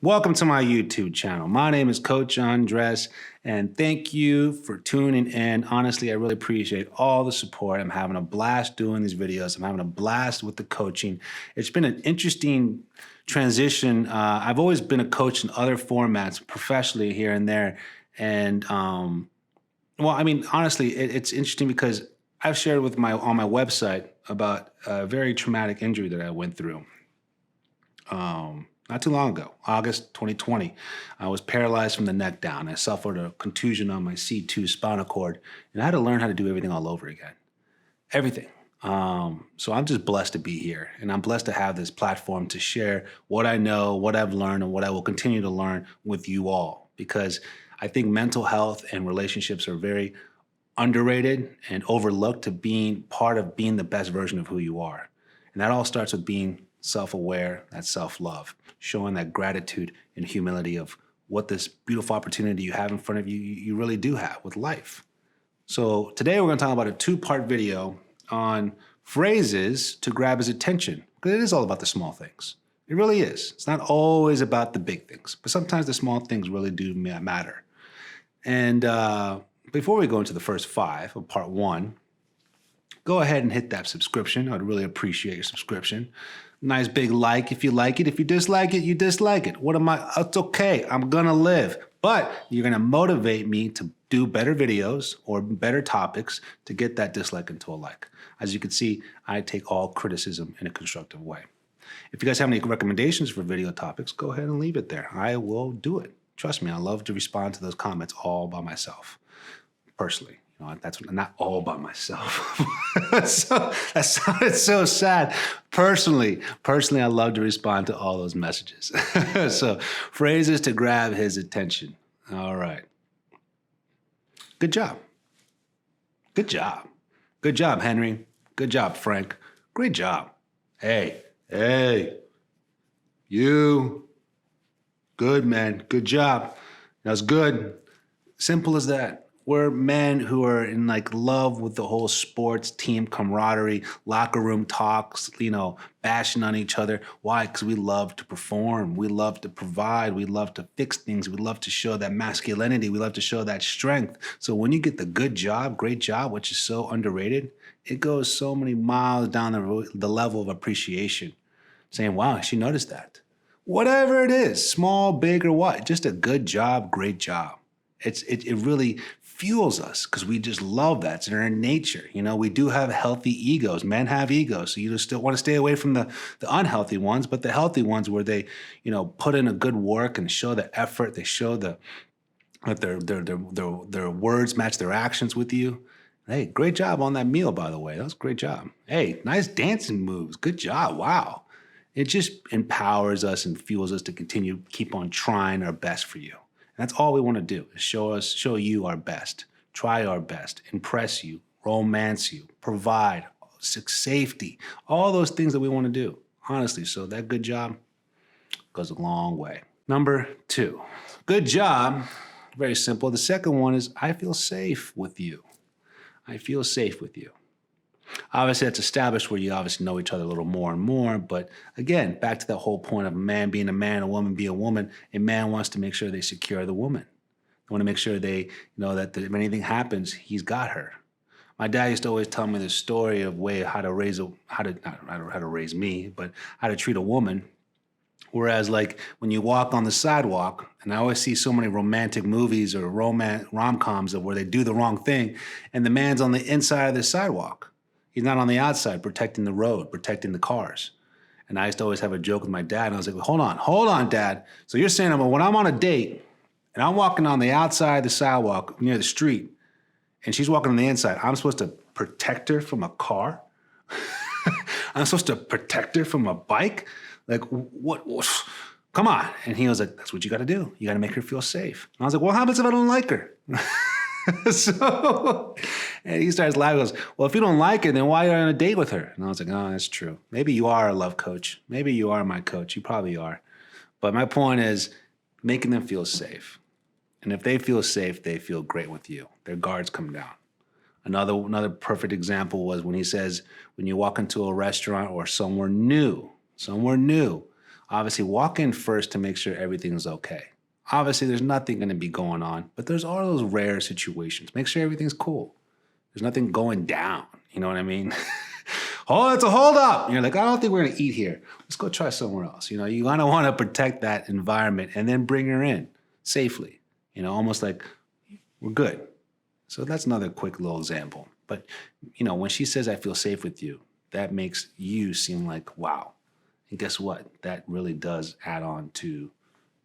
Welcome to my YouTube channel. My name is Coach Andres, and thank you for tuning in. Honestly, I really appreciate all the support. I'm having a blast doing these videos. I'm having a blast with the coaching. It's been an interesting transition. I've always been a coach in other formats, professionally here and there. And honestly, it's interesting because I've shared on my website about a very traumatic injury that I went through. Not too long ago, August 2020, I was paralyzed from the neck down. I suffered a contusion on my C2 spinal cord, and I had to learn how to do everything all over again. Everything. So I'm just blessed to be here, and I'm blessed to have this platform to share what I know, what I've learned, and what I will continue to learn with you all, because I think mental health and relationships are very underrated and overlooked to being part of being the best version of who you are. And that all starts with being self-aware, that self-love, showing that gratitude and humility of what this beautiful opportunity you have in front of you, you really do have with life. So today we're going to talk about a two-part video on phrases to grab his attention, because it is all about the small things. It really is. It's not always about the big things, but sometimes the small things really do matter. And before we go into the first 5 of part 1, go ahead and hit that subscription. I'd really appreciate your subscription. Nice big like if you like it. If you dislike it, you dislike it. It's okay. I'm gonna live. But you're gonna motivate me to do better videos or better topics to get that dislike into a like. As you can see, I take all criticism in a constructive way. If you guys have any recommendations for video topics, go ahead and leave it there. I will do it. Trust me, I love to respond to those comments all by myself, personally. You know, that's not all by myself. So that sounded so sad. Personally, I love to respond to all those messages. So phrases to grab his attention. All right. Good job. Good job. Good job, Henry. Good job, Frank. Great job. Hey, you. Good, man. Good job. That's good. Simple as that. We're men who are in love with the whole sports team camaraderie, locker room talks, bashing on each other. Why? Because we love to perform. We love to provide. We love to fix things. We love to show that masculinity. We love to show that strength. So when you get the good job, great job, which is so underrated, it goes so many miles down the level of appreciation. Saying, wow, she noticed that. Whatever it is, small, big, or what, just a good job, great job. It really fuels us because we just love that. It's in our nature. We do have healthy egos. Men have egos. So you just still want to stay away from the unhealthy ones, but the healthy ones where they, put in a good work and show the effort. They show that their words match their actions with you. Hey, great job on that meal, by the way. That was a great job. Hey, nice dancing moves. Good job. Wow. It just empowers us and fuels us to keep on trying our best for you. And that's all we want to do is show you our best, try our best, impress you, romance you, provide safety, all those things that we want to do, honestly. So that good job goes a long way. Number 2, good job, very simple. The second one is I feel safe with you. I feel safe with you. Obviously, that's established where you obviously know each other a little more and more. But again, back to that whole point of a man being a man, a woman being a woman. A man wants to make sure they secure the woman. They want to make sure they know that if anything happens, he's got her. My dad used to always tell me this story of how to raise me, but how to treat a woman. Whereas when you walk on the sidewalk, and I always see so many romantic movies or rom-coms of where they do the wrong thing, and the man's on the inside of the sidewalk. He's not on the outside protecting the road, protecting the cars. And I used to always have a joke with my dad. And I was like, hold on, Dad. So you're saying when I'm on a date and I'm walking on the outside of the sidewalk near the street and she's walking on the inside, I'm supposed to protect her from a car? I'm supposed to protect her from a bike? What? Come on. And he was like, that's what you got to do. You got to make her feel safe. And I was like, well, what happens if I don't like her? And he starts laughing. He goes, well, if you don't like her, then why are you on a date with her? And I was like, oh, that's true. Maybe you are a love coach. Maybe you are my coach. You probably are. But my point is making them feel safe. And if they feel safe, they feel great with you. Their guards come down. Another perfect example was when he says, when you walk into a restaurant or somewhere new, Obviously, walk in first to make sure everything's okay. Obviously, there's nothing going to be going on, but there's all those rare situations. Make sure everything's cool. There's nothing going down. You know what I mean? Oh, it's a hold up. And you're like, I don't think we're going to eat here. Let's go try somewhere else. You know, you kind of want to protect that environment and then bring her in safely. You know, almost like we're good. So that's another quick little example. But, you know, when she says, I feel safe with you, that makes you seem like, wow. And guess what? That really does add on to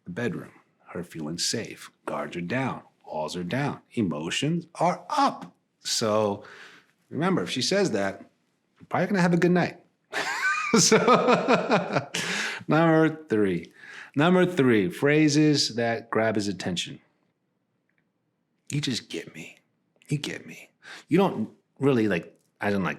the bedroom. Her feeling safe. Guards are down. Walls are down. Emotions are up. So remember, if she says that, you're probably going to have a good night. So, number three, phrases that grab his attention. You just get me. You get me. You don't really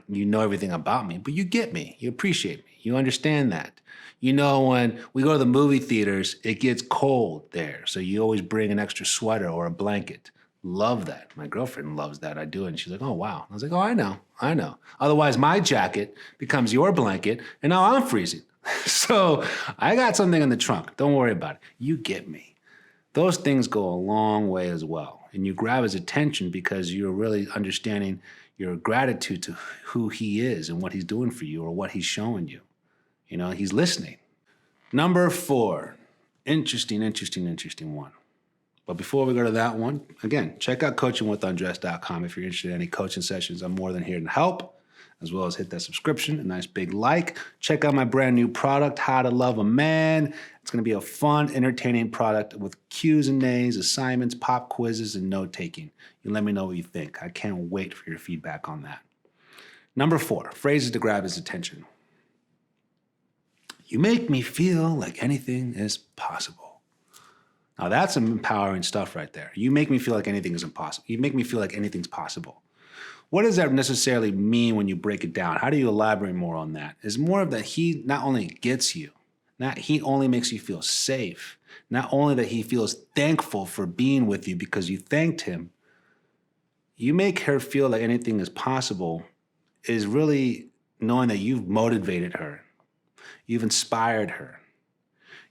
you know everything about me, but you get me. You appreciate me. You understand that. You know, when we go to the movie theaters, it gets cold there. So you always bring an extra sweater or a blanket. Love that. My girlfriend loves that. I do it. And she's like, oh, wow. I was like, oh, I know. Otherwise, my jacket becomes your blanket, and now I'm freezing. So I got something in the trunk. Don't worry about it. You get me. Those things go a long way as well. And you grab his attention because you're really understanding your gratitude to who he is and what he's doing for you or what he's showing you. You know, he's listening. Number 4, interesting one. But before we go to that one, again, check out coachingwithundress.com if you're interested in any coaching sessions. I'm more than here to help, as well as hit that subscription, a nice big like. Check out my brand new product, How to Love a Man. It's going to be a fun, entertaining product with Q's and A's, assignments, pop quizzes, and note-taking. You let me know what you think. I can't wait for your feedback on that. Number 4, phrases to grab his attention. You make me feel like anything is possible. Now that's some empowering stuff right there. You make me feel like anything is impossible. You make me feel like anything's possible. What does that necessarily mean when you break it down? How do you elaborate more on that? It's more of that he not only gets you, not he only makes you feel safe, not only that he feels thankful for being with you because you thanked him. You make her feel like anything is possible is really knowing that you've motivated her. You've inspired her.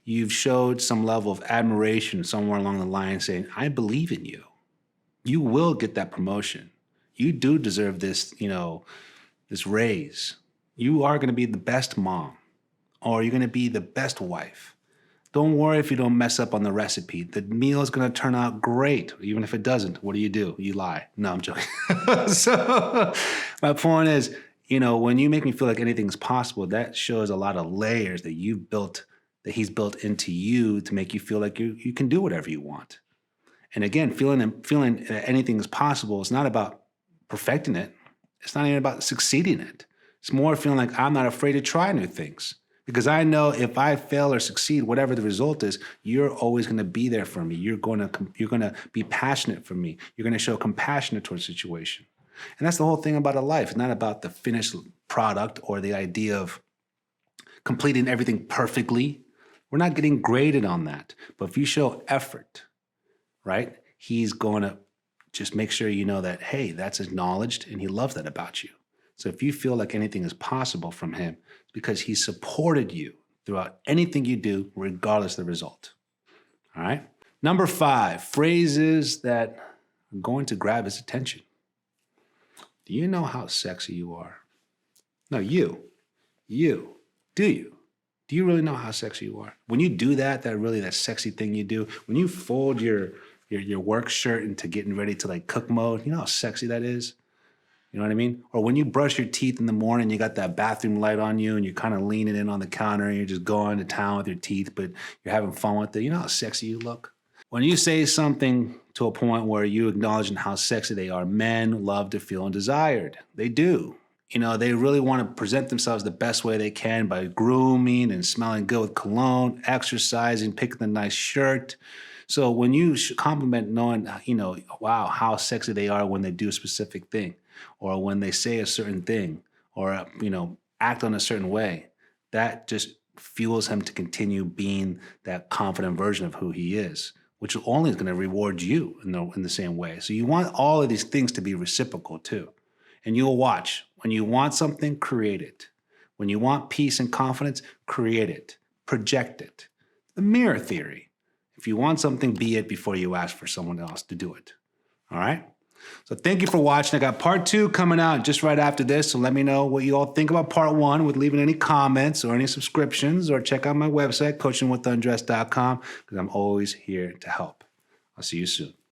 You've showed some level of admiration somewhere along the line saying, I believe in you. You will get that promotion. You do deserve this, this raise. You are going to be the best mom, or you're going to be the best wife. Don't worry if you don't mess up on the recipe. The meal is going to turn out great. Even if it doesn't, what do? You lie. No, I'm joking. So my point is, when you make me feel like anything's possible, that shows a lot of layers that you've built, that he's built into you to make you feel like you can do whatever you want. And again, feeling that anything is possible, it's not about perfecting it. It's not even about succeeding it. It's more feeling like I'm not afraid to try new things. Because I know if I fail or succeed, whatever the result is, you're always going to be there for me. You're going to be passionate for me. You're going to show compassion towards the situation. And that's the whole thing about a life. It's not about the finished product or the idea of completing everything perfectly. We're not getting graded on that. But if you show effort, right, he's going to just make sure you know that, hey, that's acknowledged and he loves that about you. So if you feel like anything is possible from him, it's because he supported you throughout anything you do, regardless of the result. All right? Number 5, phrases that are going to grab his attention. Do you know how sexy you are? No, you. Do you? Do you really know how sexy you are? When you do that sexy thing you do, when you fold your work shirt into getting ready to cook mode, you know how sexy that is? You know what I mean? Or when you brush your teeth in the morning, you got that bathroom light on you and you're kind of leaning in on the counter and you're just going to town with your teeth, but you're having fun with it. You know how sexy you look? When you say something to a point where you acknowledging how sexy they are, men love to feel desired. They do. They really want to present themselves the best way they can by grooming and smelling good with cologne, exercising, picking the nice shirt. So when you compliment knowing, wow, how sexy they are when they do a specific thing, or when they say a certain thing, or, act on a certain way, that just fuels him to continue being that confident version of who he is, which only is going to reward you in the same way. So you want all of these things to be reciprocal too. And you'll watch. When you want something, create it. When you want peace and confidence, create it. project it. The mirror theory. If you want something, be it before you ask for someone else to do it. All right? So thank you for watching. I got part 2 coming out just right after this. So let me know what you all think about part 1 with leaving any comments or any subscriptions, or check out my website, coachingwithundressed.com, because I'm always here to help. I'll see you soon.